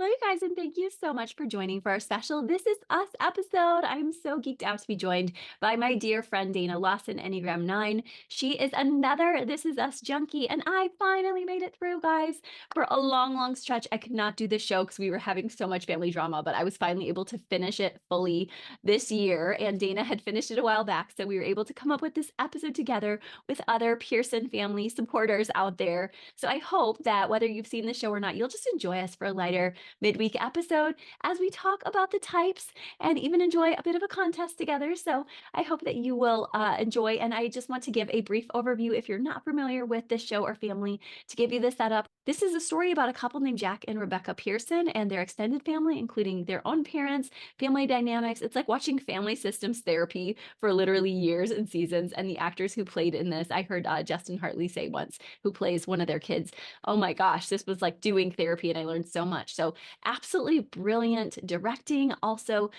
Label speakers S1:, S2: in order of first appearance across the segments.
S1: Hello, you guys, and thank you so much for joining for our special This Is Us episode. I'm so geeked out to be joined by my dear friend Dana Lawson, Enneagram 9. She is another This Is Us junkie, and I finally made it through, guys. For a long, long stretch, I could not do this show because we were having so much family drama, but I was finally able to finish it fully this year, and Dana had finished it a while back, so we were able to come up with this episode together with other Pearson family supporters out there. So I hope that whether you've seen the show or not, you'll just enjoy us for a lighter midweek episode as we talk about the types and even enjoy a bit of a contest together. So I hope that you will enjoy. And I just want to give a brief overview if you're not familiar with this show or family to give you the setup. This is a story about a couple named Jack and Rebecca Pearson and their extended family, including their own parents, family dynamics. It's like watching family systems therapy for literally years and seasons. And the actors who played in this, I heard Justin Hartley say once, who plays one of their kids, oh my gosh, this was like doing therapy and I learned so much. So absolutely brilliant directing, also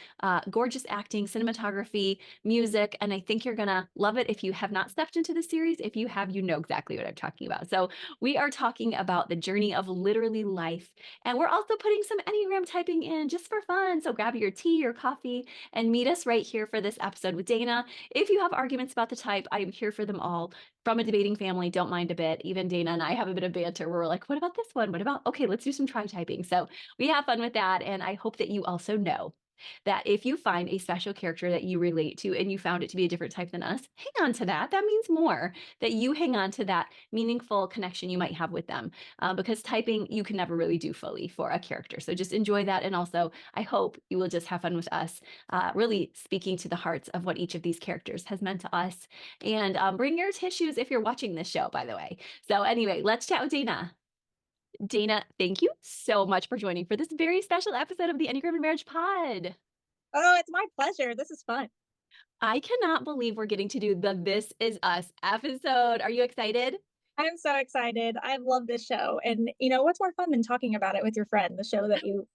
S1: gorgeous acting, cinematography, music, and I think you're gonna love it if you have not stepped into the series. If you have, you know exactly what I'm talking about. So we are talking about the journey of literally life, and we're also putting some Enneagram typing in just for fun. So grab your tea, your coffee, and meet us right here for this episode with Dana. If you have arguments about the type, I am here for them all. From a debating family, don't mind a bit. Even Dana and I have a bit of banter where we're like, what about this one? What about, okay, let's do some tri-typing. So we have fun with that. And I hope that you also know that if you find a special character that you relate to and you found it to be a different type than us, hang on to that. That means more that you hang on to that meaningful connection you might have with them, because typing you can never really do fully for a character. So just enjoy that. And also, I hope you will just have fun with us, really speaking to the hearts of what each of these characters has meant to us. And bring your tissues if you're watching this show, by the way. So anyway, let's chat with Dana. Dana, thank you so much for joining for this very special episode of the Enneagram and Marriage Pod.
S2: Oh, it's my pleasure. This is fun.
S1: I cannot believe we're getting to do the This Is Us episode. Are you excited?
S2: I'm so excited. I love this show. And what's more fun than talking about it with your friend, the show that you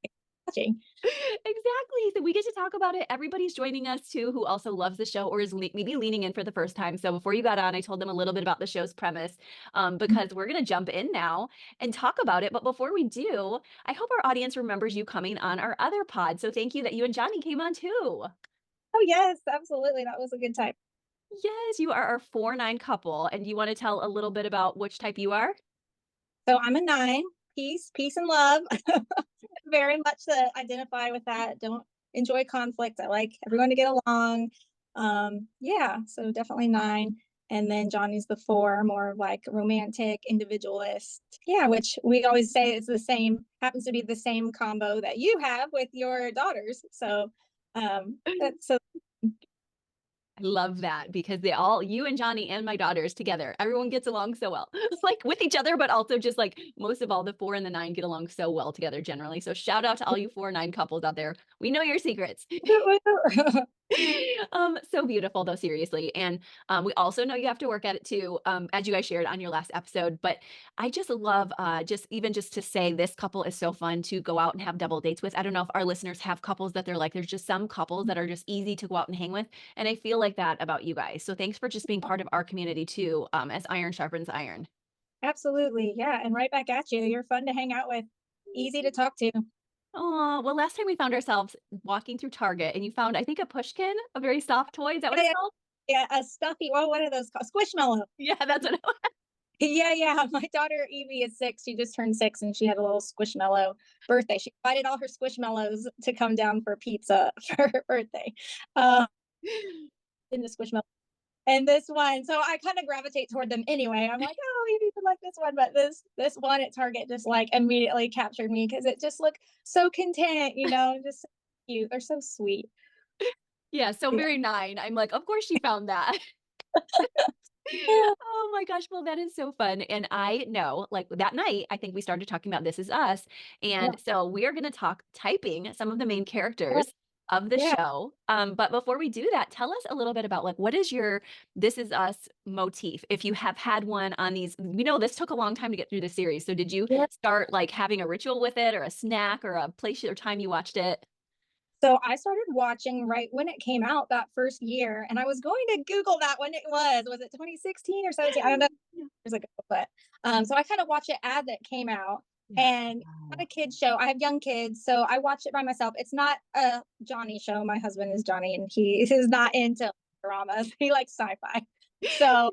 S2: watching?
S1: Exactly. So we get to talk about it. Everybody's joining us too, who also loves the show or is maybe leaning in for the first time. So before you got on, I told them a little bit about the show's premise, because we're going to jump in now and talk about it. But before we do, I hope our audience remembers you coming on our other pod. So thank you that you and Johnny came on too.
S2: Oh yes, absolutely. That was a good time.
S1: Yes, you are our 4-9 couple. And you want to tell a little bit about which type you are?
S2: So I'm a 9. Peace and love. Very much to identify with that. Don't enjoy conflict. I like everyone to get along. Yeah, so definitely 9. And then Johnny's the 4, more like romantic, individualist. Yeah, which we always say is the same, happens to be the same combo that you have with your daughters. So that's so
S1: I love that because they all, you and Johnny and my daughters together, everyone gets along so well, like with each other, but also just like most of all, the 4 and the 9 get along so well together generally. So shout out to all you 4-9 couples out there. We know your secrets. So beautiful though, seriously. And we also know you have to work at it too, as you guys shared on your last episode. But I just love just to say this couple is so fun to go out and have double dates with. I don't know if our listeners have couples that they're like, there's just some couples that are just easy to go out and hang with. And I feel like that about you guys. So thanks for just being part of our community too, as iron sharpens iron.
S2: absolutely. Yeah. And right back at you. You're fun to hang out with, easy to talk to.
S1: Oh, well, last time we found ourselves walking through Target and you found, I think, a pushkin, a very soft toy. Is that what
S2: Yeah,
S1: it's
S2: yeah,
S1: called?
S2: yeah, a stuffy, well, what are those called? Squishmallow.
S1: Yeah, that's what it was.
S2: Yeah, yeah. My daughter Evie is 6. She just turned 6 and she had a little squishmallow birthday. She invited all her squishmallows to come down for pizza for her birthday. In the squishmallow. And this one, so I kind of gravitate toward them anyway. I'm like, oh, maybe you would like this one, but this one at Target just like immediately captured me because it just looked so content, just so cute. They're so sweet.
S1: Yeah, so
S2: Yeah.
S1: very 9. I'm like, of course she found that. Oh my gosh, well, that is so fun. And I know, like that night, I think we started talking about This Is Us.
S2: Yeah.
S1: And so we are going to talk typing some of the main characters of the
S2: Yeah.
S1: show. But before we do that, tell us a little bit about like what is your This Is Us motif? If you have had one on these, we know this took a long time to get through the series. So did you
S2: Yeah.
S1: start like having a ritual with it or a snack or a place or time you watched it?
S2: So I started watching right when it came out that first year, and I was going to Google that when it was. Was it 2016 or 17? I don't know years ago, but so I kind of watched it as it came out.
S1: Yeah.
S2: And not a kid show. I have young kids, so I watch it by myself. It's not a Johnny show. My husband is Johnny, and he is not into dramas. He likes sci-fi. So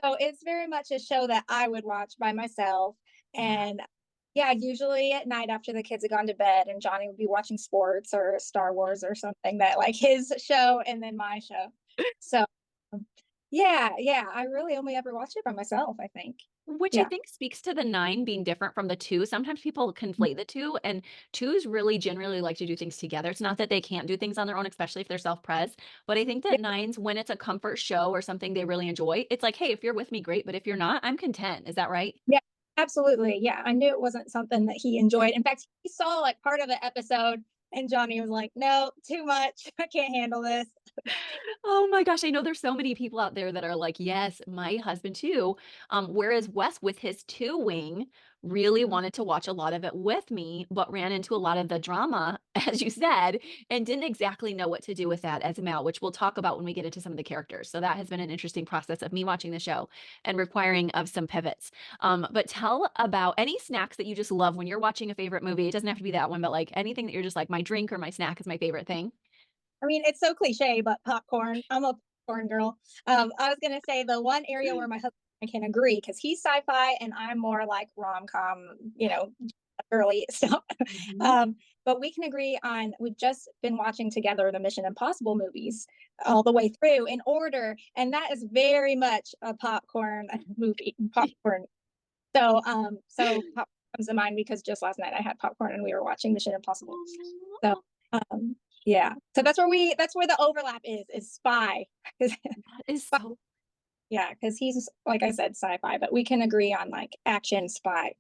S2: so it's very much a show that I would watch by myself.
S1: Yeah.
S2: And yeah, usually at night after the kids had gone to bed and Johnny would be watching sports or Star Wars or something, that like his show and then my show. So yeah, yeah, I really only ever watch it by myself, I think.
S1: Which I
S2: Yeah.
S1: think speaks to the 9 being different from the 2. Sometimes people conflate the 2, and 2s really generally like to do things together. It's not that they can't do things on their own, especially if they're self-pres, but I think that
S2: Yeah,
S1: 9s, when it's a comfort show or something they really enjoy, it's like, "Hey, if you're with me, great, but if you're not, I'm content." Is that right?
S2: yeah, absolutely. Yeah, I knew it wasn't something that he enjoyed. In fact, he saw like part of an episode and Johnny was like, "No, too much. I can't handle this."
S1: Oh my gosh, I know there's so many people out there that are like, "Yes, my husband too." Whereas Wes with his 2 wing really wanted to watch a lot of it with me, but ran into a lot of the drama, as you said, and didn't exactly know what to do with that as a male, which we'll talk about when we get into some of the characters. So that has been an interesting process of me watching the show and requiring of some pivots. But tell about any snacks that you just love when you're watching a favorite movie. It doesn't have to be that one, but like anything that you're just like, my drink or my snack is my favorite thing.
S2: I mean, it's so cliche, but popcorn. I'm a popcorn girl. I was gonna say the one area where my husband and I can agree because he's sci-fi and I'm more like rom-com, girly stuff.
S1: Mhm.
S2: um, but we can agree on we've just been watching together the Mission Impossible movies all the way through in order, and that is very much a popcorn movie. Popcorn. So popcorn comes to mind because just last night I had popcorn and we were watching Mission Impossible. So
S1: Oh,
S2: um, yeah, so that's where the overlap is spy.
S1: that is
S2: Spy,
S1: so
S2: yeah, because he's like I said, sci-fi, but we can agree on like action spy.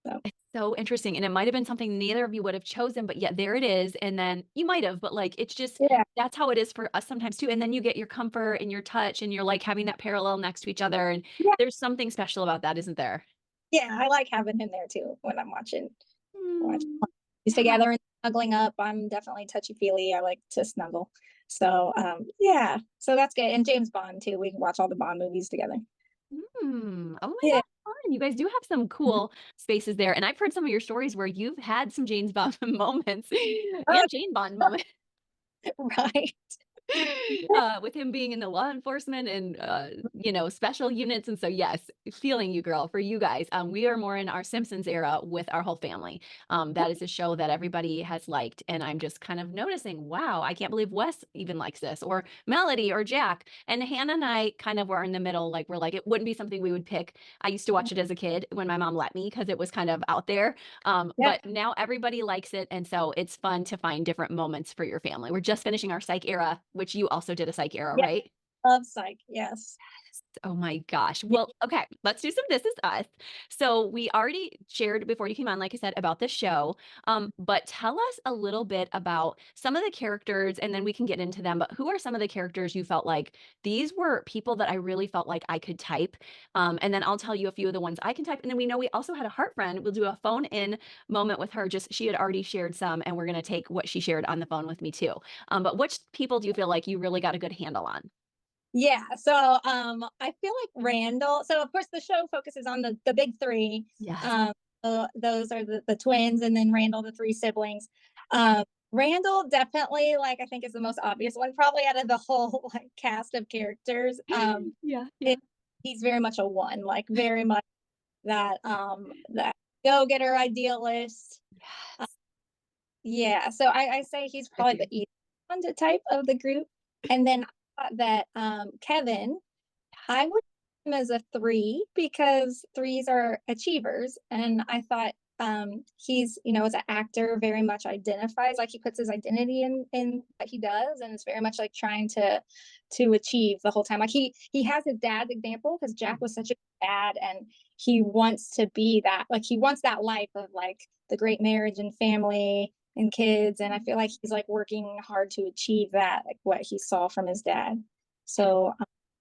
S2: So
S1: so interesting, and it might have been something neither of you would have chosen, but yet there it is, and then you might have, but, like, it's just
S2: yeah,
S1: that's how it is for us sometimes too, and then you get your comfort and your touch, and you're, like, having that parallel next to each other, and
S2: yeah,
S1: there's something special about that, isn't there?
S2: yeah. I like having him there too when I'm watching
S1: Mm,
S2: movies
S1: yeah.
S2: together and snuggling up. I'm definitely touchy feely. I like to snuggle. So yeah, so that's good. And James Bond too. We can watch all the Bond movies together.
S1: Oh my
S2: Yeah.
S1: god, fun. You guys do have some cool spaces there, and I've heard some of your stories where you've had some James Bond moments
S2: Oh,
S1: and Jane Bond moments.
S2: right.
S1: With him being in the law enforcement and special units. And so yes, feeling you girl for you guys. We are more in our Simpsons era with our whole family. That is a show that everybody has liked. And I'm just kind of noticing, wow, I can't believe Wes even likes this, or Melody or Jack. And Hannah and I kind of were in the middle, like we're like, it wouldn't be something we would pick. I used to watch it as a kid when my mom let me because it was kind of out there.
S2: Yeah.
S1: But now everybody likes it. And so it's fun to find different moments for your family. We're just finishing our psych era, which you also did a psych era,
S2: Yeah.
S1: right?
S2: Love psych. Yes.
S1: Oh my gosh.
S2: Yeah.
S1: Well, okay, let's do some This Is Us. So we already shared before you came on, like I said, about the show. But tell us a little bit about some of the characters and then we can get into them. But who are some of the characters you felt like these were people that I really felt like I could type? And then I'll tell you a few of the ones I can type. And then we know we also had a heart friend. We'll do a phone in moment with her. Just she had already shared some, and we're going to take what she shared on the phone with me too. But which people do you feel like you really got a good handle on?
S2: Yeah. So I feel like Randall. So of course the show focuses on the big three.
S1: Yes.
S2: Um those are the twins and then Randall, the three siblings. Um Randall definitely like I think is the most obvious one, probably out of the whole like cast of characters.
S1: Yeah,
S2: It,
S1: yeah.
S2: he's very much a one, like very much that go-getter idealist. Uh,
S1: Yes.
S2: yeah, so I say he's
S1: With
S2: probably the
S1: you.
S2: easiest one to type of the group. And then I thought that Kevin, I would put him as a three because threes are achievers. And I thought he's, as an actor, very much identifies, like he puts his identity in what he does, and it's very much like trying to achieve the whole time. Like he has his dad's example because Jack was such a dad and he wants to be that, like he wants that life of like the great marriage and family and kids. And I feel like he's like working hard to achieve that, like what he saw from his dad. So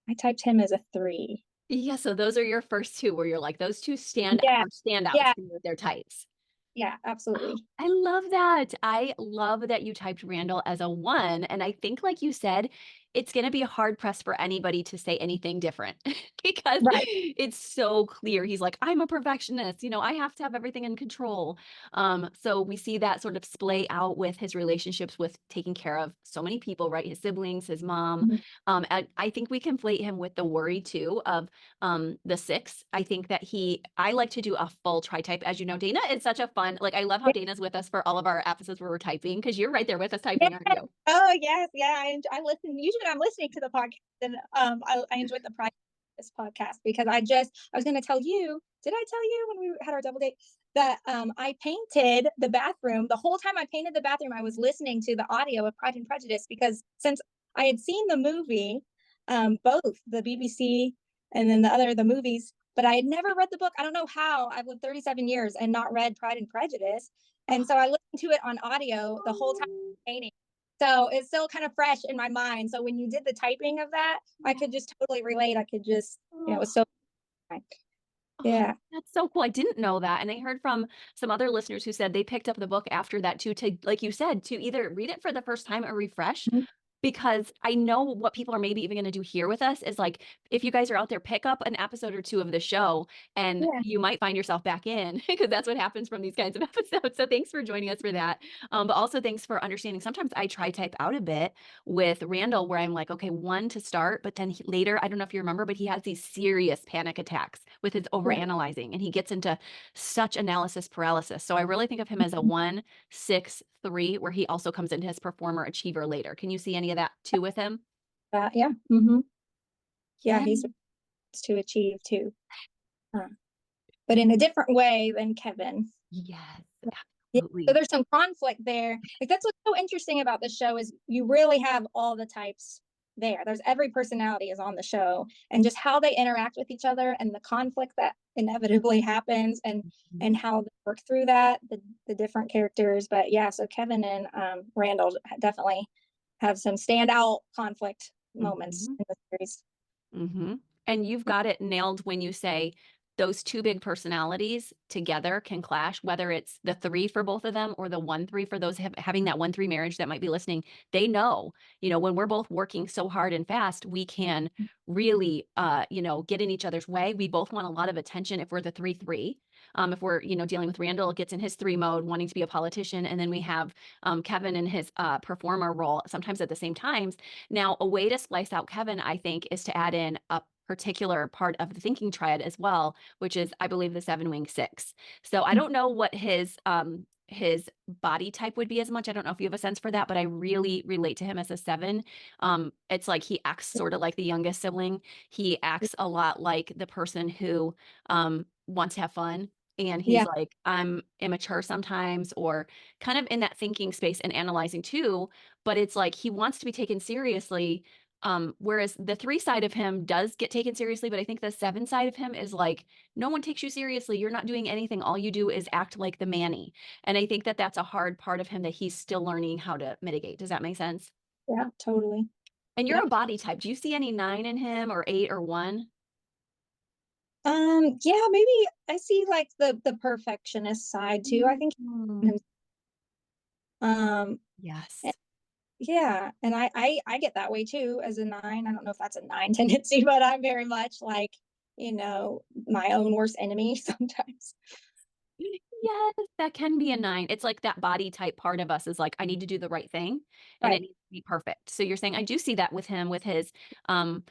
S2: I typed him as a three.
S1: Yeah, so those are your first 2 where you're like, those 2 stand
S2: Yeah,
S1: are standouts
S2: yeah,
S1: for you with their types.
S2: yeah, absolutely.
S1: I love that. I love that you typed Randall as a 1, and I think like you said, it's going to be hard pressed for anybody to say anything different because
S2: Right.
S1: it's so clear. He's like, I'm a perfectionist, I have to have everything in control. So we see that sort of splay out with his relationships with taking care of so many people, right? His siblings, his mom.
S2: Mhm.
S1: And I think we conflate him with the worry too of the six. I think that I like to do a full tri-type. As you know, Dana is such a fun, like, I love how
S2: Yeah.
S1: Dana's with us for all of our episodes where we're typing because you're right there with us
S2: Yeah.
S1: typing, aren't you?
S2: Oh, yes, yeah, I listen usually I'm listening to the podcast, and, I enjoyed the project this podcast because I was gonna tell you did I tell you when we had our double date that, I painted the bathroom the whole time I painted the bathroom, I was listening to the audio of Pride and Prejudice because since I had seen the movie, both the BBC and then the movies, but I had never read the book. I don't know how I've lived 37 years and not read Pride and Prejudice, and so I listened to it on audio the whole time
S1: Oh,
S2: painting. So it's still kind of fresh in my mind. So when you did the typing of that, I could just totally relate. I could just, it
S1: oh,
S2: was so
S1: oh,
S2: yeah.
S1: that's so cool. I didn't know that. And I heard from some other listeners who said they picked up the book after that too, to, like you said, to either read it for the first time or refresh.
S2: Mhm.
S1: Because I know what people are maybe even going to do here with us is like, if you guys are out there, pick up an episode or two of the show and
S2: Yeah.
S1: you might find yourself back in because that's what happens from these kinds of episodes. So thanks for joining us for that. But also thanks for understanding. Sometimes I try type out a bit with Randall where I'm like, okay, one to start, but then later, I don't know if you remember, but he has these serious panic attacks with his
S2: Yeah.
S1: overanalyzing and he gets into such analysis paralysis. So I really think of him as a 1-6-3, where he also comes into his performer achiever later. Can you see any of that too with him?
S2: Yeah. Hmm. Yeah.
S1: Yeah.
S2: He's to achieve too, uh, but in a different way than Kevin.
S1: Yes,
S2: Yeah, so
S1: absolutely.
S2: there's some conflict there. Like that's what's so interesting about the show is you really have all the types there. There's every personality is on the show and just how they interact with each other and the conflict that inevitably happens and how they work through that, the different characters. But yeah, so Kevin and Randall definitely have some standout conflict moments
S1: Mhm.
S2: in the series.
S1: Mhm. And you've got it nailed when you say those two big personalities together can clash, whether it's the 3 for both of them or the 1-3 for those having that 1-3 marriage that might be listening. They know, when we're both working so hard and fast, we can really, get in each other's way. We both want a lot of attention if we're the 3-3. If we're, dealing with Randall, gets in his 3 mode, wanting to be a politician. And then we have Kevin in his performer role, sometimes at the same times. Now, a way to splice out Kevin, I think, is to add in a particular part of the thinking triad as well, which is, I believe, the 7-wing 6. So I don't know what his body type would be as much. I don't know if you have a sense for that, but I really relate to him as a 7. It's like he acts sort of like the youngest sibling. He acts a lot like the person who wants to have fun. And he's
S2: Yeah,
S1: like, I'm immature sometimes, or kind of in that thinking space and analyzing too, but it's like he wants to be taken seriously. Whereas the 3 side of him does get taken seriously, but I think the 7 side of him is like, no one takes you seriously. You're not doing anything. All you do is act like the Manny. And I think that that's a hard part of him that he's still learning how to mitigate. Does that make sense?
S2: yeah, totally.
S1: And
S2: Yeah.
S1: you're a body type. Do you see any 9 in him or 8 or 1?
S2: Yeah, maybe I see like the perfectionist side too. I think
S1: Mm,
S2: um
S1: yes.
S2: yeah, and I get that way too as a 9. I don't know if that's a 9 tendency, but I'm very much like, my own worst enemy sometimes.
S1: Yes, that can be a 9. It's like that body type part of us is like, I need to do the right thing and it
S2: Right.
S1: needs to be perfect. So you're saying I do see that with him, with his, um,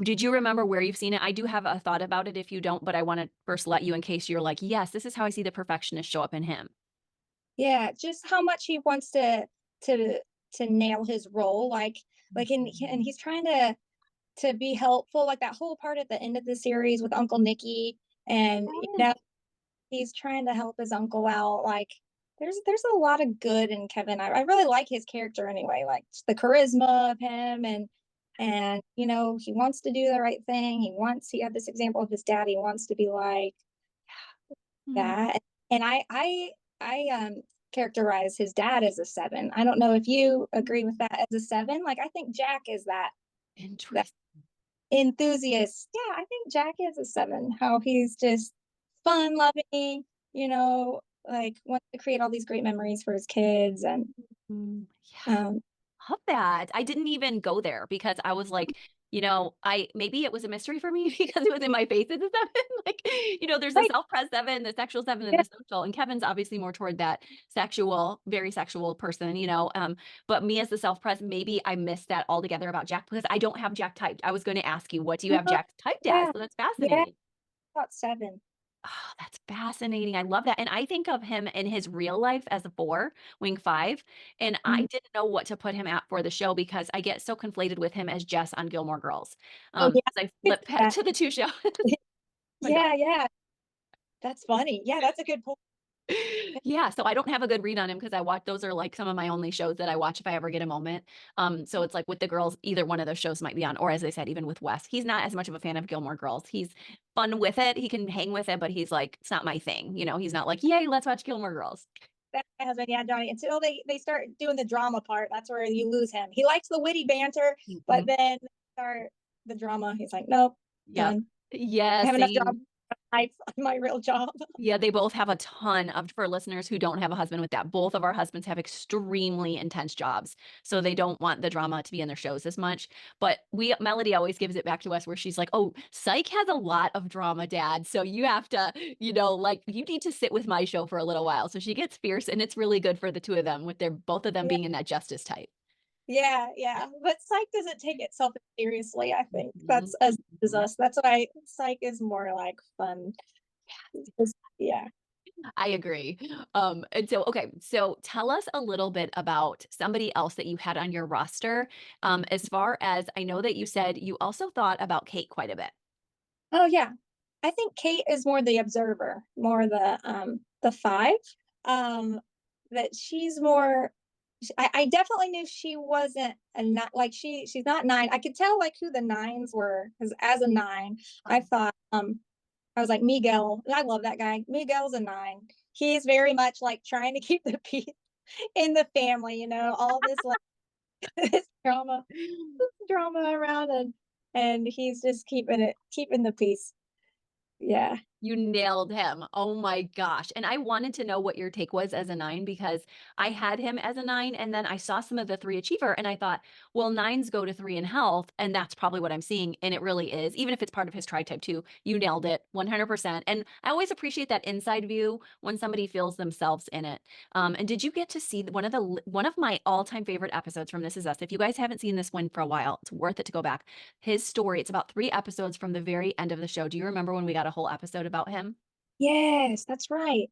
S1: did you remember where you've seen it? I do have a thought about it if you don't, but I want to first let you in case you're like, yes, this is how I see the perfectionist show up in him.
S2: Yeah, just how much he wants to to nail his role, and he's trying to be helpful, like that whole part at the end of the series with Uncle Nicky, and
S1: Yes.
S2: he's trying to help his uncle out. Like there's a lot of good in Kevin. I really like his character anyway, like the charisma of him and he wants to do the right thing. He had this example of his dad. He wants to be like
S1: Hmm,
S2: that. And I characterize his dad as a 7. I don't know if you agree with that as a 7. Like I think Jack is that
S1: interesting.
S2: enthusiast. Yeah, I think Jack is a 7. How he's just fun loving, like wants to create all these great memories for his kids and
S1: Mm, yeah.
S2: um
S1: love that. I didn't even go there because I was like, I maybe it was a mystery for me because it was in my face as a 7. Like, there's a
S2: Right.
S1: self-pres 7, the sexual 7, and
S2: Yeah.
S1: the social. And Kevin's obviously more toward that sexual, very sexual person, but me as the self-pres, maybe I missed that altogether about Jack because I don't have Jack typed. I was going to ask you, what do you have
S2: Uh-huh.
S1: Jack typed as?
S2: Yeah.
S1: So that's
S2: Yeah.
S1: fascinating.
S2: About 7.
S1: Oh, that's fascinating. I love that. And I think of him in his real life as a 4, wing 5. And I
S2: Mhm.
S1: didn't know what to put him at for the show because I get so conflated with him as Jess on Gilmore Girls.
S2: Oh, yeah.
S1: Because I
S2: Could
S1: flip
S2: see
S1: back
S2: that.
S1: to the 2 shows. My God.
S2: Yeah, yeah. That's funny. Yeah, that's a good point.
S1: Yeah, so I don't have a good read on him because I watch those are like some of my only shows that I watch if I ever get a moment. So it's like with the girls, either one of those shows might be on, or as I said, even with Wes, he's not as much of a fan of Gilmore Girls. He's fun with it, he can hang with it, but he's like, it's not my thing. He's not like, yay, let's watch Gilmore Girls.
S2: That's my husband, yeah, Johnny. Until they start doing the drama part, that's where you lose him. He likes the witty banter, but
S1: Mhm.
S2: then start the drama. He's like, nope,
S1: Yep.
S2: done. I
S1: Yeah,
S2: have enough
S1: same.
S2: drama in my life, my real job.
S1: Yeah, they both have a ton of, for listeners who don't have a husband with that, both of our husbands have extremely intense jobs. So they don't want the drama to be in their shows as much. But Melody always gives it back to us where she's like, oh, Psych has a lot of drama, Dad. So you have to, like, you need to sit with my show for a little while. So she gets fierce and it's really good for the two of them with their both of them
S2: Yeah,
S1: being in that justice type.
S2: yeah, yeah. But Psych doesn't take itself seriously, I think.
S1: Mhm,
S2: That's as
S1: mhm.
S2: us. That's why Psych is more like fun. Yeah.
S1: I agree. And so, okay, so tell us a little bit about somebody else that you had on your roster. As far as I know that you said you also thought about Kate quite a bit.
S2: Oh yeah. I think Kate is more the observer, more the 5. Um that she's more I definitely knew she wasn't a not like she's not 9. I could tell like who the 9s were because as a 9, I thought I was like Miguel. I love that guy. Miguel's a 9. He's very much like trying to keep the peace in the family, all this like this drama around and he's just keeping the peace. Yeah.
S1: You nailed him. Oh my gosh. And I wanted to know what your take was as a 9 because I had him as a 9 and then I saw some of the 3 achiever and I thought, well, 9s go to 3 in health and that's probably what I'm seeing and it really is. Even if it's part of his tri-type 2, you nailed it 100%. And I always appreciate that inside view when somebody feels themselves in it. And did you get to see one of my all-time favorite episodes from This Is Us? If you guys haven't seen this one for a while, it's worth it to go back. His story, it's about 3 episodes from the very end of the show. Do you remember when we got a whole episode about him?
S2: Yes, that's right.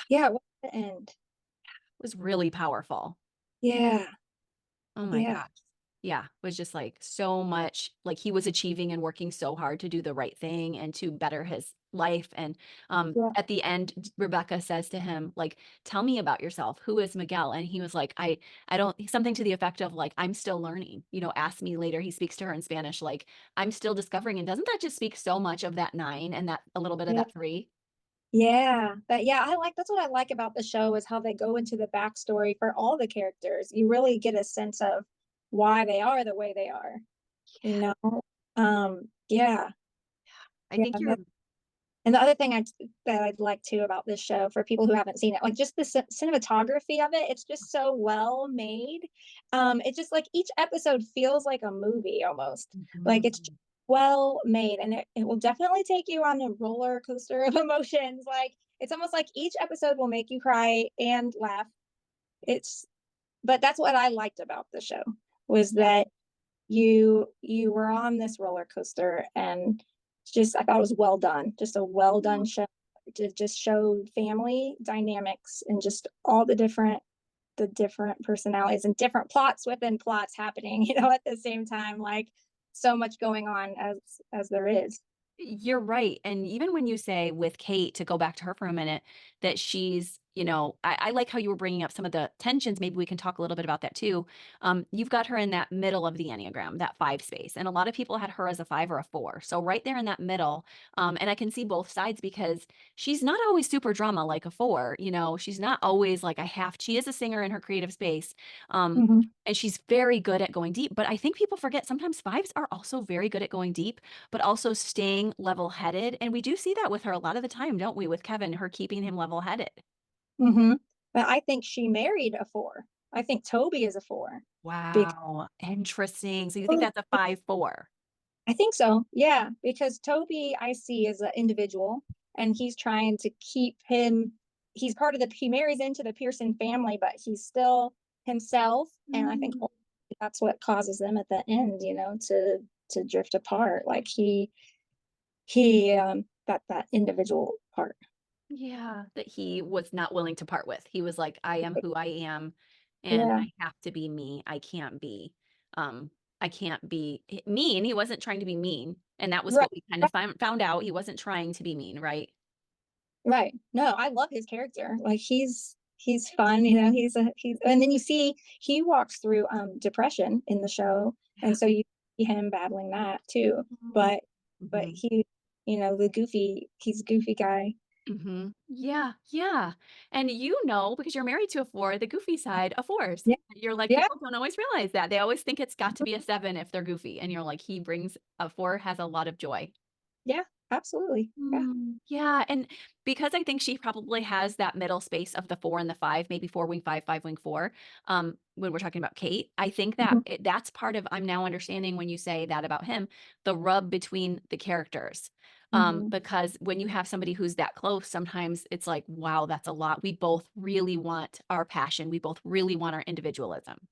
S2: Yeah, what's the end?
S1: It was really powerful.
S2: Yeah,
S1: Oh my
S2: yeah,
S1: gosh. Yeah, it was just like so much like he was achieving and working so hard to do the right thing and to better his life. And
S2: yeah,
S1: at the end, Rebecca says to him, like, tell me about yourself. Who is Miguel? And he was like, I don't something to the effect of like, I'm still learning, ask me later. He speaks to her in Spanish, like, I'm still discovering. And doesn't that just speak so much of that 9 and that a little bit of
S2: yeah,
S1: that 3?
S2: yeah. Yeah, that's what I like about the show is how they go into the backstory for all the characters. You really get a sense of why they are the way they are, you know? Yeah,
S1: I
S2: yeah.
S1: think you're
S2: And the other thing that I'd like too about this show for people who haven't seen it, like just the cinematography of it, it's just so well made. It's just like each episode feels like a movie almost. Like it's just
S1: Mhm.
S2: well made, and it will definitely take you on a roller coaster of emotions. Like it's almost like each episode will make you cry and laugh. It's but that's what I liked about the show was
S1: Yeah.
S2: that you were on this roller coaster and just I thought it was well done, just a well done show. It just showed family dynamics and just all the different personalities and different plots within plots happening, at the same time, like so much going on as there is.
S1: You're right. And even when you say with Kate, to go back to her for a minute, that she's, I like how you were bringing up some of the tensions. Maybe we can talk a little bit about that too. You've got her in that middle of the Enneagram, that 5 space. And a lot of people had her as a 5 or a 4. So right there in that middle. And I can see both sides because she's not always super drama like a 4. She's not always like she is a singer in her creative space. Um,
S2: Mhm.
S1: and she's very good at going deep. But I think people forget sometimes 5s are also very good at going deep but also staying level headed. And we do see that with her a lot of the time, don't we? With Kevin, her keeping him level headed.
S2: Mhm. But I think she married a 4. I think Toby is a 4 because
S1: Wow, interesting. So you think that's a 5-4?
S2: I think so, yeah, because Toby I see as an individual, and he's trying to keep him he's part of the he marries into the Pearson family, but he's still himself, and I think
S1: Mm.
S2: that's what causes them at the end, to drift apart, like, that individual part.
S1: Yeah, that he was not willing to part with. He was like, "I am who I am, and
S2: Yeah,
S1: I have to be me. Um, I can't be mean." He wasn't trying to be mean, and that was
S2: right,
S1: what we kind of
S2: right,
S1: found out. He wasn't trying to be mean, right?
S2: right. No, I love his character, like, he's fun, he's and then you see he walks through, depression in the show,
S1: Yeah.
S2: and so you see him battling that too,
S1: Mhm.
S2: but
S1: Mhm.
S2: he's a goofy guy.
S1: Mhm. Yeah, yeah. And because you're married to a 4, the goofy side of 4s.
S2: Yeah,
S1: You're like,
S2: yeah,
S1: people don't always realize that. They always think it's got to be a 7 if they're goofy, and you're like, he brings a 4 has a lot of joy.
S2: yeah, absolutely, yeah,
S1: Yeah, and because I think she probably has that middle space of the 4 and the 5, maybe 4 wing 5, 5 wing 4, when we're talking about Kate, I think that
S2: mhm,
S1: that's part of I'm now understanding when you say that about him, the rub between the characters.
S2: mhm,
S1: Because when you have somebody who's that close, sometimes it's like, wow, that's a lot. We both really want our passion. We both really want our individualism.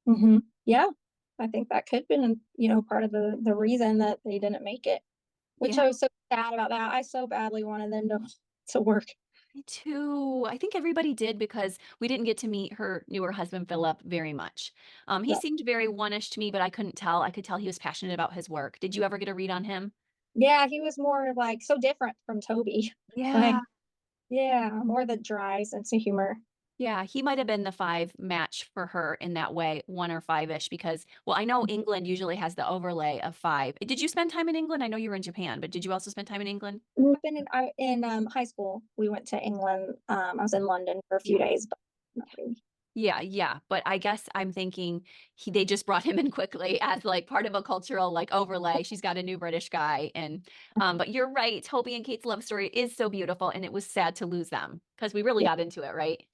S2: mhm, yeah, I think that could have been, part of the reason that they didn't make it. Which
S1: Yeah.
S2: I was so sad about that. I so badly wanted them to work.
S1: Me too. I think everybody did because we didn't get to meet her newer husband, Philip, very much. He
S2: Right.
S1: seemed very one-ish to me, but I couldn't tell. I could tell he was passionate about his work. Did you ever get a read on him?
S2: Yeah, he was more, like, so different from Toby. Like,
S1: Yeah.
S2: yeah, more the dry sense of humor.
S1: Yeah, he might have been the 5 match for her in that way, 1 or 5-ish because well, I know England usually has the overlay of 5. Did you spend time in England? I know you were in Japan, but did you also spend time in England?
S2: I've been in high school, we went to England, I was in London for a
S1: Yeah.
S2: few days, but not really.
S1: Yeah, yeah, but I guess I'm thinking they just brought him in quickly as, like, part of a cultural, like, overlay. She's got a new British guy, but you're right, Toby and Kate's love story is so beautiful, and it was sad to lose them because we really
S2: Yeah,
S1: got into it, right?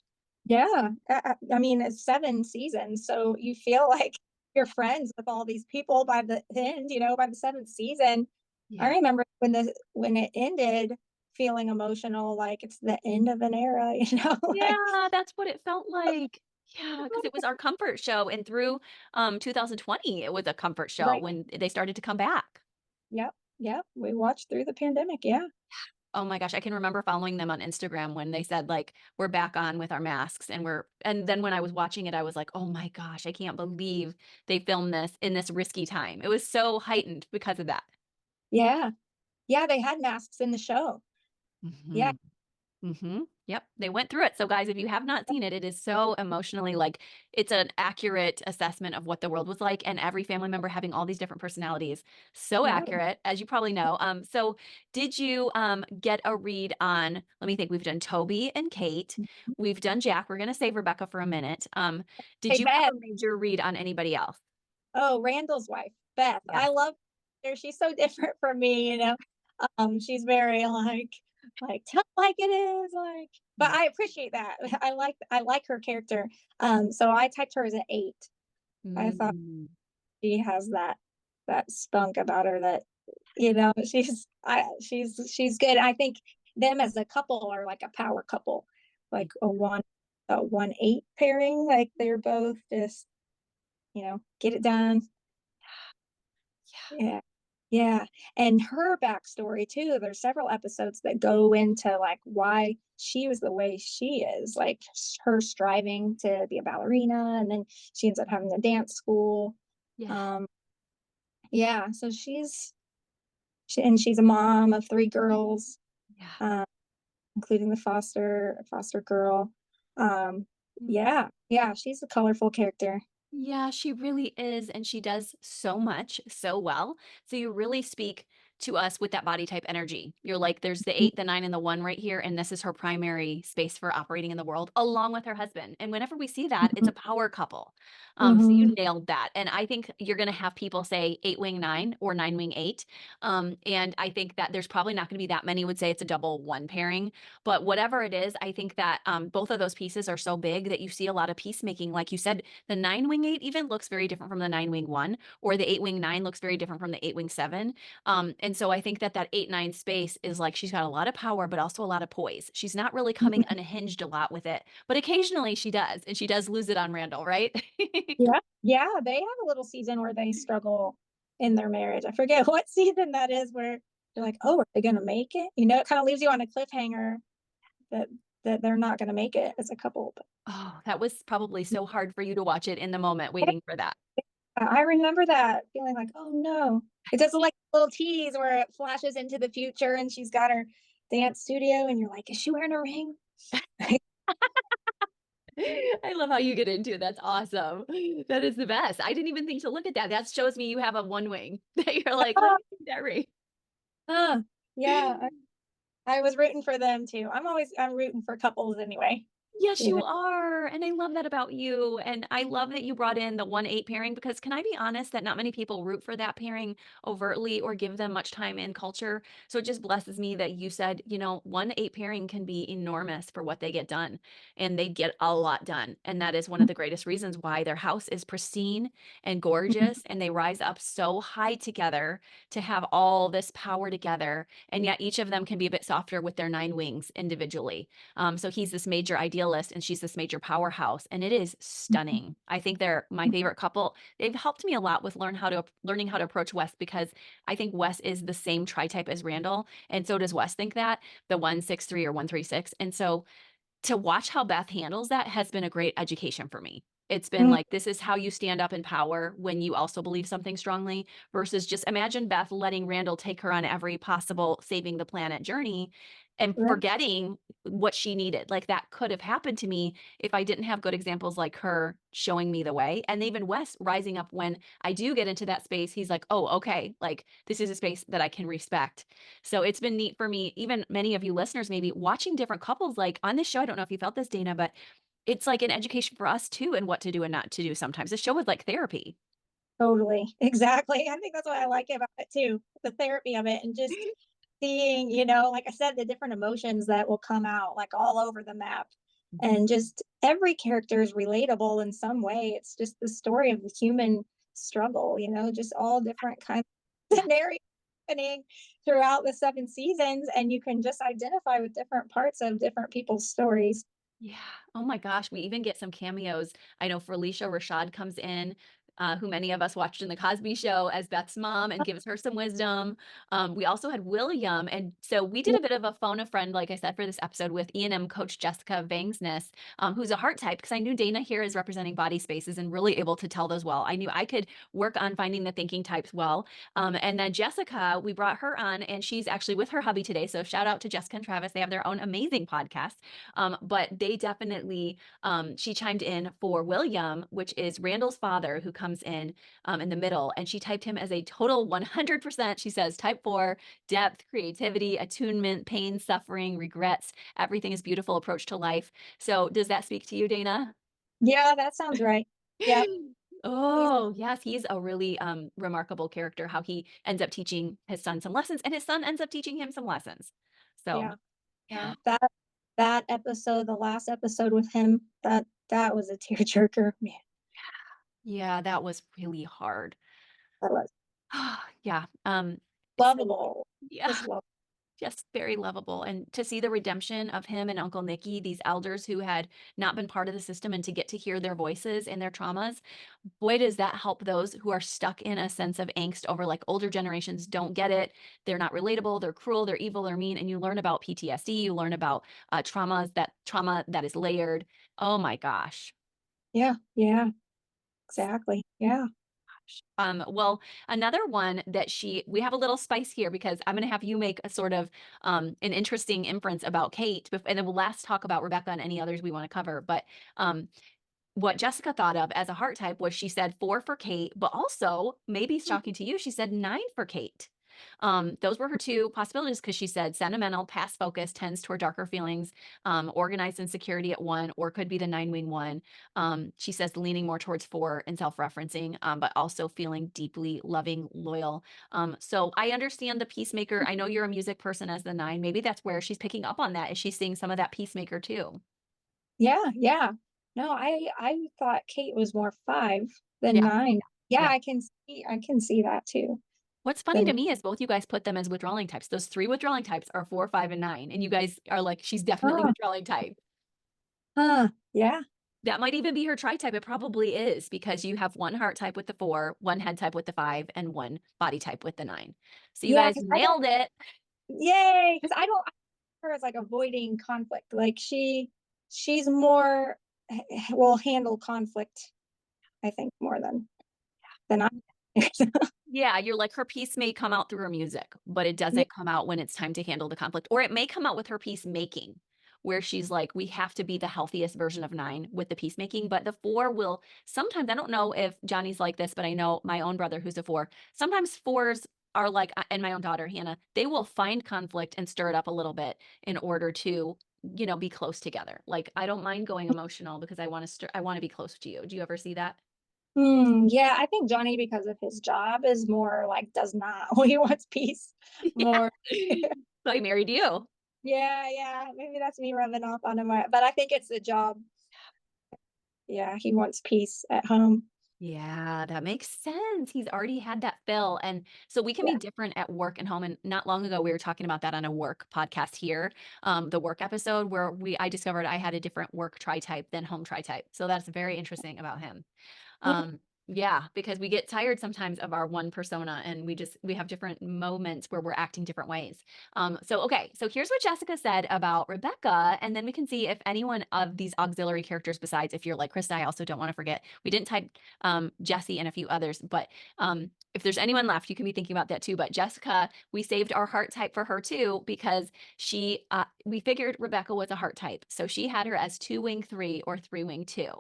S2: yeah, I mean, it's 7 seasons, so you feel like you're friends with all these people by the end, by the 7th season. I
S1: Yeah.
S2: remember when it ended, feeling emotional, like it's the end of an era, like
S1: Yeah, that's what it felt like. Yeah, because it was our comfort show, and through, 2020, it was a comfort show
S2: right.
S1: when they started to come back.
S2: Yep, yep, we watched through the pandemic, yeah.
S1: Oh my gosh, I can remember following them on Instagram when they said, like, "We're back on with our masks," and then when I was watching it, I was like, "Oh my gosh, I can't believe they filmed this in this risky time." It was so heightened because of that.
S2: Yeah, yeah, they had masks in the show. Yeah,
S1: Mhm. Mhm. Yep, they went through it. So guys, if you have not seen it, it is so emotionally like it's an accurate assessment of what the world was like and every family member having all these different personalities. So
S2: yeah.
S1: accurate, as you probably know. So did you get a read on, let me think, we've done Toby and Kate. We've done Jack. We're gonna save Rebecca for a minute. Did
S2: Hey,
S1: you have
S2: Beth.
S1: a major read on anybody else?
S2: Oh, Randall's wife, Beth.
S1: Yeah.
S2: I love her. She's so different from me, she's very like tell it like it is, like but
S1: Yeah.
S2: I appreciate that. I like her character. So I typed her as an 8. I thought
S1: Mm,
S2: she has that spunk about her that she's good. I think them as a couple are like a power couple, like a 1-8 pairing. Like they're both just get it done.
S1: yeah.
S2: Yeah. Yeah, and her backstory too, there's several episodes that go into, like, why she was the way she is, like, her striving to be a ballerina, and then she ends up having a dance school.
S1: Yeah.
S2: Um, yeah, so she's a mom of 3 girls,
S1: Yeah.
S2: um, including the foster girl. Um,
S1: Mm.
S2: yeah, yeah, she's a colorful character.
S1: Yeah, she really is, and she does so much so well. So you really speak to us with that body type energy. You're like, there's the 8, the 9, and the 1 right here, and this is her primary space for operating in the world, along with her husband. And whenever we see that, it's
S2: Mhm.
S1: a power couple. So you
S2: Mhm.
S1: nailed that. And I think you're going to have people say 8 wing 9 or 9 wing 8. And I think that there's probably not going to be that many would say it's a double 1 pairing. But whatever it is, I think that both of those pieces are so big that you see a lot of peacemaking. Like you said, the 9 wing 8 even looks very different from the 9 wing 1, or the 8 wing 9 looks very different from the 8 wing 7. And so I think that that 8-9 space is like she's got a lot of power, but also a lot of poise. She's not really coming
S2: Mhm.
S1: unhinged a lot with it, but occasionally she does, and she does lose it on Randall, right?
S2: Yeah. Yeah, they have a little season where they struggle in their marriage. I forget what season that is where you're like, "Oh, are they gonna make it?" You know, it kinda leaves you on a cliffhanger that they're not gonna make it as a couple, but
S1: Oh, that was probably so hard for you to watch it in the moment, waiting for that.
S2: I remember that feeling like, "Oh, no." It doesn't like a little tease where it flashes into the future and she's got her dance studio and you're like, "Is she wearing a ring?"
S1: I love how you get into it. That's awesome. That is the best. I didn't even think to look at that. That shows me you have a one wing that you're like, let
S2: Oh,
S1: me see that ring.
S2: huh. Yeah, I was rooting for them too. I'm rooting for couples anyway,
S1: Yes, you
S2: even
S1: are. And I love that about you. And I love that you brought in the 1-8 pairing because can I be honest that not many people root for that pairing overtly or give them much time in culture. So it just blesses me that you said, 1-8 pairing can be enormous for what they get done. And they get a lot done. And that is one of the greatest reasons why their house is pristine and gorgeous. And they rise up so high together to have all this power together. And yet each of them can be a bit softer with their 9 wings individually. So he's this major idealist and she's this major powerhouse, and it is stunning. I think they're my favorite couple. They've helped me a lot with learning how to approach Wes because I think Wes is the same tri-type as Randall, and so does Wes think that the 163 or 136. And so to watch how Beth handles that has been a great education for me. It's been
S2: Mm,
S1: like, this is how you stand up in power when you also believe something strongly, versus just imagine Beth letting Randall take her on every possible saving the planet journey and
S2: right.
S1: forgetting what she needed. Like that could have happened to me if I didn't have good examples like her showing me the way. And even Wes rising up when I do get into that space, he's like, oh, okay, like this is a space that I can respect. So it's been neat for me, even many of you listeners, maybe watching different couples like on this show. I don't know if you felt this, Dana, but it's like an education for us too and what to do and not to do sometimes. This show is like therapy.
S2: Totally. Exactly. I think that's what I like about it too, the therapy of it and just seeing, like I said, the different emotions that will come out like all over the map. And just every character is relatable in some way. It's just the story of the human struggle, just all different kinds of scenarios happening throughout the 7 seasons. And you can just identify with different parts of different people's stories.
S1: Yeah. Oh my gosh. We even get some cameos. I know Felicia Rashad comes in, who many of us watched in the Cosby Show as Beth's mom and gives her some wisdom. We also had William. And so we did
S2: Yeah,
S1: a bit of a phone a friend, like I said, for this episode with E&M coach Jessica Vangsness, who's a heart type, because I knew Dana here is representing body spaces and really able to tell those well. I knew I could work on finding the thinking types well. And then Jessica, we brought her on, and she's actually with her hubby today. So shout out to Jessica and Travis. They have their own amazing podcast. But they definitely, she chimed in for William, which is Randall's father, who comes in the middle. And she typed him as a total 100%. She says type 4, depth, creativity, attunement, pain, suffering, regrets. Everything is beautiful approach to life. So does that speak to you, Dana?
S2: yeah, that sounds right. Yeah. He's,
S1: Oh, yes, he's a really remarkable character, how he ends up teaching his son some lessons, and his son ends up teaching him some lessons. So,
S2: yeah. Yeah,
S1: yeah.
S2: that episode, the last episode with him, that was a tearjerker, man,
S1: Yeah, that was really hard.
S2: that was
S1: Yeah. So
S2: lovable,
S1: yeah,
S2: just love
S1: just very lovable. And to see the redemption of him and Uncle Nicky, these elders who had not been part of the system, and to get to hear their voices and their traumas, boy, does that help those who are stuck in a sense of angst over like older generations don't get it. They're not relatable, they're cruel, they're evil, they're mean. And you learn about PTSD, you learn about trauma that is layered. Oh my gosh.
S2: yeah, yeah, exactly, yeah.
S1: Well, another one that we have a little spice here because I'm going to have you make a sort of an interesting inference about Kate, and then we'll last talk about Rebecca and any others we want to cover. But um, what Jessica thought of as a heart type was she said 4 for Kate, but also maybe shocking to you, she said 9 for Kate. Those were her two possibilities because she said sentimental, past focus tends toward darker feelings, organized insecurity at one, or could be the nine wing one. She says leaning more towards four and self referencing, but also feeling deeply loving, loyal. So I understand the peacemaker. I know you're a music person as the nine. Maybe that's where she's picking up on that. Is she seeing some of that peacemaker too?
S2: Yeah, yeah. No, I thought Kate was more 5 than
S1: Yeah.
S2: 9. Yeah,
S1: Yeah.
S2: I can see that too.
S1: What's funny
S2: Then
S1: to me is both you guys put them as withdrawing types. Those three withdrawing types are four, five, and nine. And you guys are like, she's definitely
S2: huh,
S1: withdrawing type.
S2: yeah.
S1: That might even be her tri type. It probably is because you have one heart type with the four, one head type with the five, and one body type with the nine. So you
S2: Yeah,
S1: guys
S2: because I don't
S1: nailed it.
S2: yay, because I her as like avoiding conflict. Like she's more will handle conflict, I think, more than I.
S1: Yeah, you're like her piece may come out through her music, but it
S2: Yeah.
S1: doesn't come out when it's time to handle the conflict. Or it may come out with her peacemaking, where she's like, we have to be the healthiest version of nine with the peacemaking. But the four will sometimes, I don't know if Johnny's like this, but I know my own brother who's a four. Sometimes fours are like, and my own daughter, Hannah, they will find conflict and stir it up a little bit in order to, be close together. Like, I don't mind going emotional because I want to be close to you. Do you ever see that?
S2: Yeah, I think Johnny, because of his job, is more like does not. He wants peace
S1: Yeah.
S2: more.
S1: So I married you.
S2: Yeah, yeah. Maybe that's me rubbing off on him, but I think it's the job. Yeah, he wants peace at home.
S1: Yeah, that makes sense. He's already had that fill. And so we can be
S2: Yeah.
S1: different at work and home. And not long ago, we were talking about that on a work podcast here, the work episode where I discovered I had a different work tri type than home tri type. So that's very interesting about him.
S2: Yeah.
S1: Yeah, because we get tired sometimes of our one persona and we have different moments where we're acting different ways. So okay, so here's what Jessica said about Rebecca, and then we can see if anyone of these auxiliary characters besides if you're like Krista, I also don't want to forget. We didn't type Jesse and a few others, but if there's anyone left, you can be thinking about that too. But Jessica, we saved our heart type for her too because we figured Rebecca was a heart type. So she had her as two wing three or three wing two.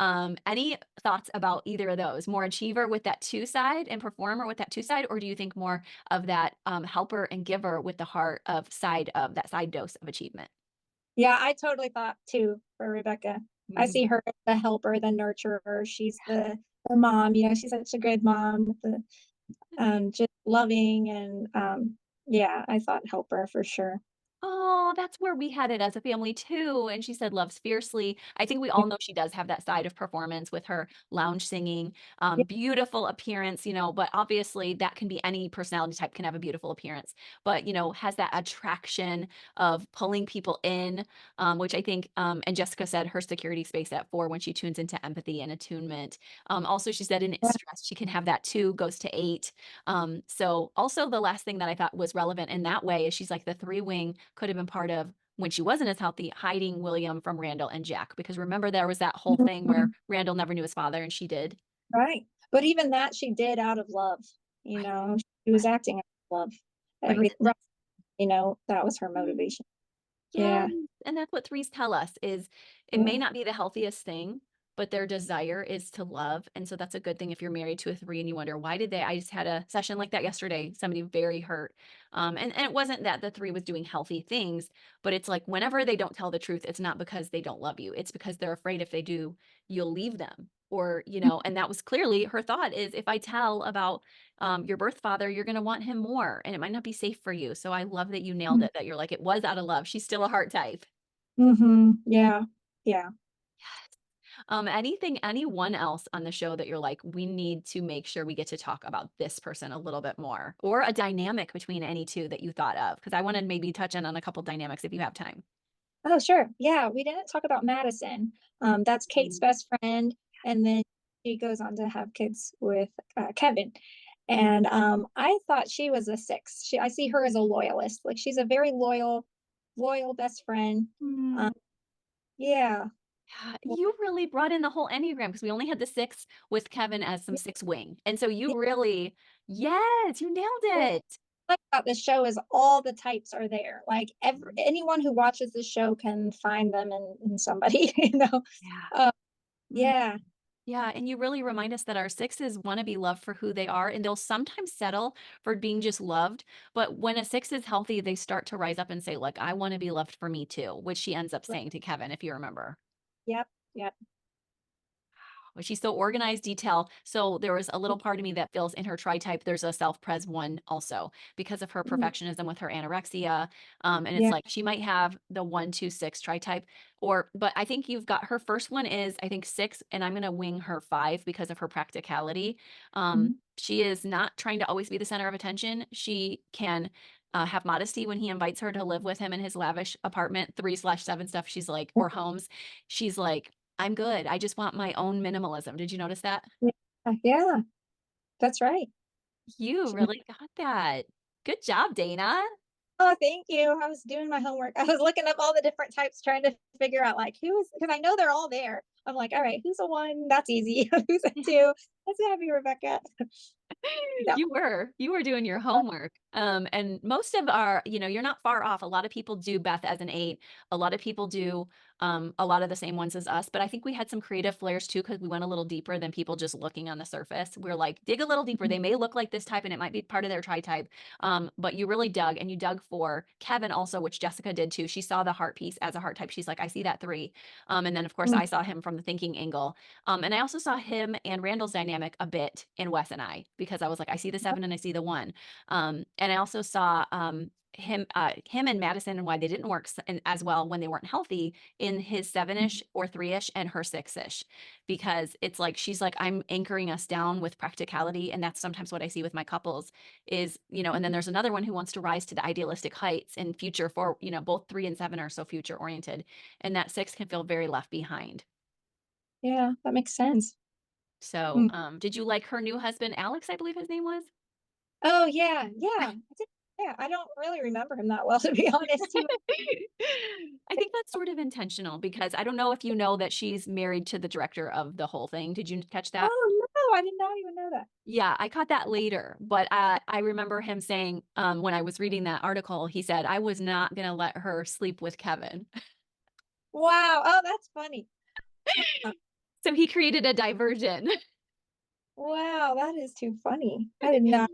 S1: Any thoughts about either of those? More achiever with that two side and performer with that two side, or do you think more of that helper and giver with the heart of that side dose of achievement?
S2: Yeah, I totally thought too for Rebecca. I
S1: Mhm.
S2: see her as the helper, the nurturer. She's the mom, she's such a good mom, just loving and yeah, I thought helper for sure.
S1: Oh, that's where we had it as a family too. And she said loves fiercely. I think we
S2: Yeah,
S1: all know she does have that side of performance with her lounge singing,
S2: yeah,
S1: beautiful appearance, but obviously that can be any personality type can have a beautiful appearance, but, has that attraction of pulling people in, which I think, and Jessica said her security space at four when she tunes into empathy and attunement. Also, she said in
S2: yeah,
S1: stress, she can have that too, goes to eight. So also the last thing that I thought was relevant in that way is she's like the three wing could have been part of when she wasn't as healthy, hiding William from Randall and Jack. Because remember, there was that whole thing where
S2: mhm,
S1: Randall never knew his father and she did.
S2: right. But even that she did out of love,
S1: Right,
S2: she was
S1: right,
S2: acting out of love.
S1: right.
S2: Right, that was her motivation.
S1: Yes,
S2: Yeah.
S1: and that's what threes tell us is it may
S2: Yeah.
S1: not be the healthiest thing, but their desire is to love. And so that's a good thing if you're married to a three and you wonder, why did they? I just had a session like that yesterday, somebody very hurt. And it wasn't that the three was doing healthy things, but it's like whenever they don't tell the truth, it's not because they don't love you. It's because they're afraid if they do, you'll leave them. Or, and that was clearly her thought is if I tell about your birth father, you're going to want him more and it might not be safe for you. So I love that you nailed it, that you're like, it was out of love. She's still a heart type.
S2: Mm-hmm. Yeah. Yeah.
S1: Anyone else on the show that you're like, we need to make sure we get to talk about this person a little bit more, or a dynamic between any two that you thought of? Because I want to maybe touch in on a couple dynamics if you have time.
S2: Oh, sure. Yeah, we didn't talk about Madison. That's Kate's
S1: Mm.
S2: best friend, and then she goes on to have kids with Kevin. And I thought she was a 6. I see her as a loyalist. Like she's a very loyal best friend. Um,
S1: Hmm.
S2: yeah.
S1: Yeah, you really brought in the whole Enneagram because we only had the six with Kevin as some six wing. And so
S2: Yeah.
S1: you really, yes, you nailed
S2: What
S1: it.
S2: I like about this show is all the types are there. Like anyone who watches this show can find them in somebody.
S1: Yeah.
S2: Uh,
S1: Mm.
S2: yeah.
S1: Yeah, and you really remind us that our sixes want to be loved for who they are, and they'll sometimes settle for being just loved. But when a six is healthy, they start to rise up and say, like, I want to be loved for me too, which she ends up
S2: Right.
S1: saying to Kevin, if you remember.
S2: Yep, yep.
S1: But she's so organized, detail. So there was a little part of me that feels in her tri-type, there's a self-pres one also because of her
S2: Mhm.
S1: perfectionism with her anorexia. And it's
S2: Yeah.
S1: like she might have the 1, 2, 6 tri-type, or but I think you've got her first one is I think 6, and I'm gonna wing her 5 because of her practicality.
S2: Mhm.
S1: She is not trying to always be the center of attention. She can have modesty when he invites her to live with him in his lavish apartment, 3/7 stuff. She's like, or homes. She's like, I'm good. I just want my own minimalism. Did you notice that?
S2: Yeah, yeah, that's right.
S1: You really got that. Good job, Dana.
S2: Oh, thank you. I was doing my homework. I was looking up all the different types, trying to figure out like who is because I know they're all there. I'm like, all right, who's a one? That's easy. Who's a two? That's happy, Rebecca. Yeah.
S1: You were doing your homework. And most of our, you're not far off. A lot of people do Beth as an 8. A lot of people do a lot of the same ones as us. But I think we had some creative flares too because we went a little deeper than people just looking on the surface. We're like, dig a little deeper. They may look like this type, and it might be part of their tri-type. But you really dug, and you dug for Kevin also, which Jessica did too. She saw the heart piece as a heart type. She's like, I see that 3. And then of course
S2: Mm,
S1: I saw him from the thinking angle. And I also saw him and Randall's dynamic a bit in Wes and I because I was like, I see the 7 and I see the 1. And I also saw him and Madison and why they didn't work as well when they weren't healthy in his 7-ish or 3-ish and her 6-ish, because it's like she's like, I'm anchoring us down with practicality, and that's sometimes what I see with my couples is, and then there's another one who wants to rise to the idealistic heights in future for, both 3 and 7 are so future oriented, and that 6 can feel very left behind.
S2: yeah, that makes sense.
S1: So,
S2: Mm.
S1: did you like her new husband, Alex, I believe his name was?
S2: Oh yeah, yeah. Yeah, I don't really remember him that well to be honest. He was,
S1: I think that's sort of intentional because I don't know if you know that she's married to the director of the whole thing. Did you catch that?
S2: oh no, I did not even know that.
S1: Yeah, I caught that later, but I remember him saying when I was reading that article, he said, I was not going to let her sleep with Kevin.
S2: Wow. Oh, that's funny.
S1: So he created a diversion.
S2: Wow, that is too funny. I did not.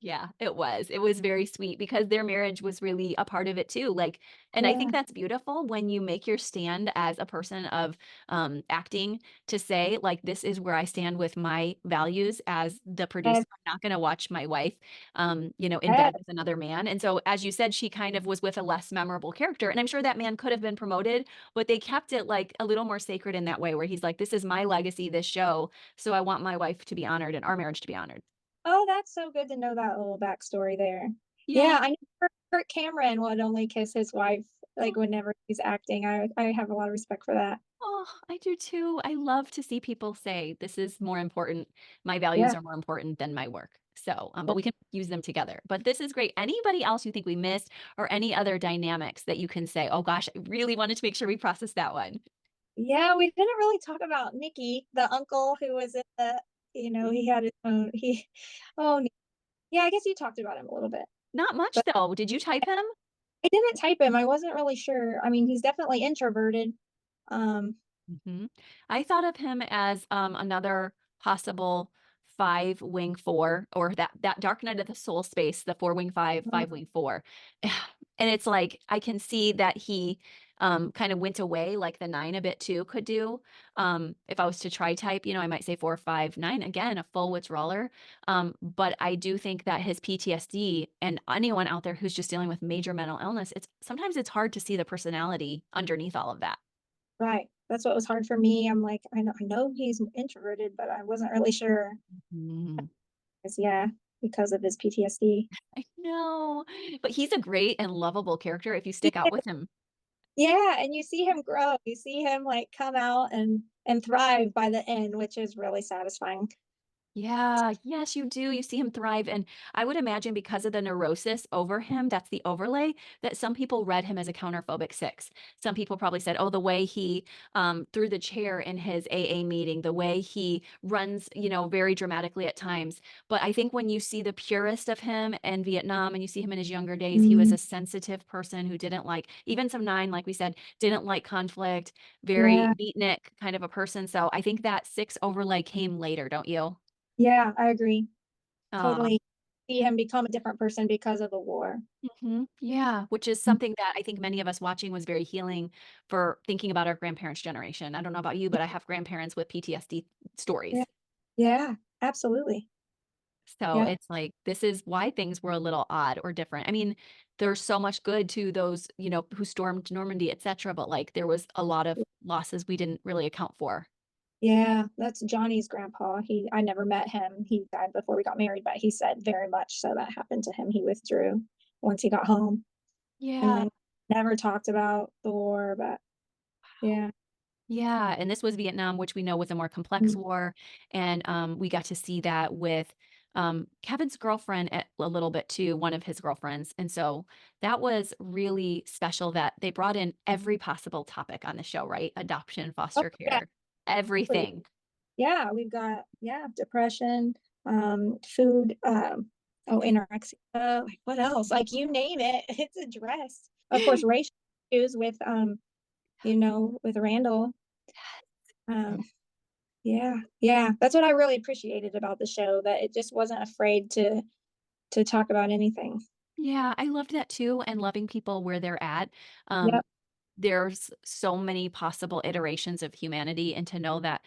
S1: Yeah, it was. It was very sweet because their marriage was really a part of it too. Like, and I think
S2: Yeah.
S1: that's beautiful when you make your stand as a person of acting to say, like, this is where I stand with my values as the
S2: And,
S1: producer. I'm not going to watch my wife, in
S2: yeah.
S1: bed with another man. And so, as you said, she kind of was with a less memorable character. And I'm sure that man could have been promoted, but they kept it like a little more sacred in that way, where he's like, this is my legacy, this show. So I want my wife to be honored and our marriage to be honored.
S2: Oh, that's so good to know that little backstory there.
S1: Yeah.
S2: Yeah, I know Kurt Cameron would only kiss his wife, like, whenever he's acting. I have a lot of respect for that.
S1: Oh, I do too. I love to see people say, this is more important. My values
S2: Yeah.
S1: are more important than my work. So, but we can use them together. But this is great. Anybody else you think we missed or any other dynamics that you can say, oh gosh, I really wanted to make sure we process that one?
S2: Yeah, we didn't really talk about Nicky, the uncle who was in the he had his own oh, yeah, I guess you talked about him a little bit,
S1: Not much
S2: but
S1: though. Did you type him?
S2: I didn't type him, I wasn't really sure. I mean, he's definitely introverted. Um,
S1: Mhm. I thought of him as another possible 5 wing 4, or that dark night of the soul space, the 4 wing 5,
S2: mm,
S1: 5 wing 4. And it's like I can see that he kind of went away like the 9 a bit too could do. If I was to try type, I might say 4, 5, 9 again, a full withdrawler. But I do think that his PTSD and anyone out there who's just dealing with major mental illness, it's sometimes it's hard to see the personality underneath all of that.
S2: right. That's what was hard for me. I'm like, I know he's introverted, but I wasn't really sure.
S1: Mhm.
S2: 'Cause yeah, because of his PTSD.
S1: I know, but he's a great and lovable character if you stick out with him.
S2: Yeah, and you see him grow. You see him, like, come out and thrive by the end, which is really satisfying.
S1: Yeah, yes, you do. You see him thrive. And I would imagine because of the neurosis over him, that's the overlay, that some people read him as a counterphobic six. Some people probably said, oh, the way he threw the chair in his AA meeting, the way he runs, very dramatically at times. But I think when you see the purest of him in Vietnam and you see him in his younger days, he was
S2: Mm,
S1: a sensitive person who didn't like, even some nine, like we said, didn't like conflict, very
S2: yeah,
S1: beatnik kind of a person. So I think that six overlay came later, don't you?
S2: yeah, I agree.
S1: Um,
S2: Totally see him become a different person because of the war.
S1: mhm, yeah, which is
S2: Mm,
S1: something that I think many of us watching was very healing for thinking about our grandparents' generation. I don't know about you, but I have grandparents with PTSD
S2: yeah,
S1: stories.
S2: yeah, absolutely.
S1: So
S2: Yep.
S1: it's like, this is why things were a little odd or different. I mean, there's so much good to those, who stormed Normandy, etc., but like there was a lot of losses we didn't really account for.
S2: Yeah, that's Johnny's grandpa. I never met him. He died before we got married, but he said very much so that happened to him. He withdrew once he got home and
S1: Yeah.
S2: then never talked about the war, but yeah.
S1: Yeah, and this was Vietnam, which we know was a more complex
S2: Mm.
S1: war, and, we got to see that with, Kevin's girlfriend a little bit too, one of his girlfriends, and so that was really special that they brought in every possible topic on the show, right? Adoption,
S2: Oh,
S1: foster
S2: yeah.
S1: care,
S2: Oh, yeah.
S1: everything.
S2: Yeah, we've got depression, food, anorexia, like what else? Like you name it, it's addressed. Of course, racial issues with with Randall. Um, yeah, yeah, that's what I really appreciated about the show, that it just wasn't afraid to talk about anything.
S1: Yeah, I loved that too, and loving people where they're at.
S2: Yep.
S1: There's so many possible iterations of humanity, and to know that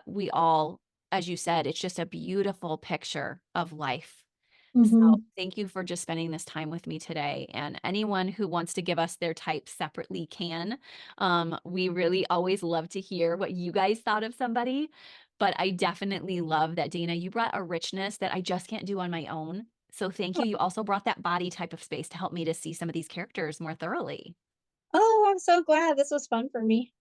S1: we all, as you said, it's just a beautiful picture of life. So
S2: Hmm.
S1: thank you for just spending this time with me today. And anyone who wants to give us their type separately can. We really always love to hear what you guys thought of somebody. But I definitely love that, Dana, you brought a richness that I just can't do on my own. So thank you. You also brought that body type of space to help me to see some of these characters more thoroughly.
S2: Oh, I'm so glad this was fun for me.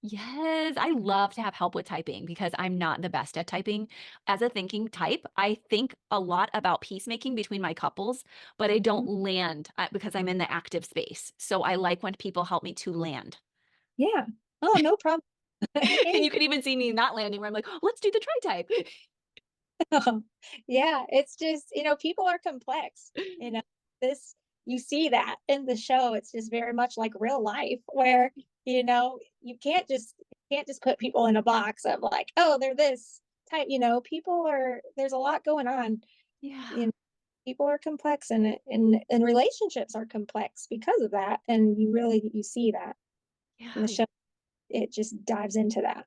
S1: Yes, I love to have help with typing because I'm not the best at typing. As a thinking type, I think a lot about peacemaking between my couples, but I don't land because I'm in the active space. So I like when people help me to land.
S2: Yeah. Oh, no problem.
S1: And
S2: Any
S1: you can even see me not landing where I'm like, oh, let's do the try type.
S2: Yeah, it's just, people are complex. You know, this you see that in the show. It's just very much like real life where, you can't just put people in a box of like, oh, they're this type, people are there's a lot going on. You
S1: Yeah.
S2: know, people are complex and relationships are complex because of that. And you see that. And the
S1: Yeah.
S2: show it just dives into that.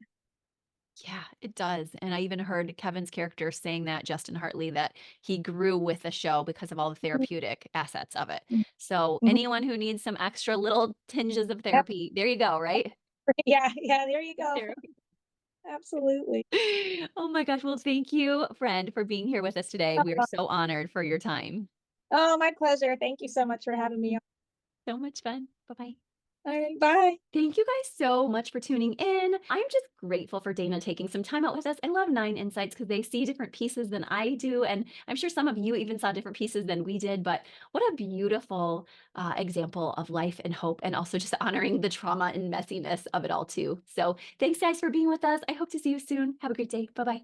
S1: Yeah, it does. And I even heard Kevin's character saying that, Justin Hartley, that he grew with the show because of all the therapeutic assets of it.
S2: Mhm.
S1: So
S2: Mhm.
S1: anyone who needs some extra little tinges of
S2: Yep.
S1: therapy, there you go, right?
S2: Yeah, yeah, there you go.
S1: Therapy.
S2: Absolutely.
S1: Oh my gosh. Well, thank you, friend, for being here with us today. We are
S2: Uh,
S1: so honored for your time.
S2: Oh, my pleasure. Thank you so much for having me on.
S1: So much fun. Bye bye.
S2: All right, bye.
S1: Thank you guys so much for tuning in. I'm just grateful for Dana taking some time out with us. I love Nine Insights because they see different pieces than I do. And I'm sure some of you even saw different pieces than we did. But what a beautiful example of life and hope, and also just honoring the trauma and messiness of it all, too. So thanks, guys, for being with us. I hope to see you soon. Have a great day. Bye bye.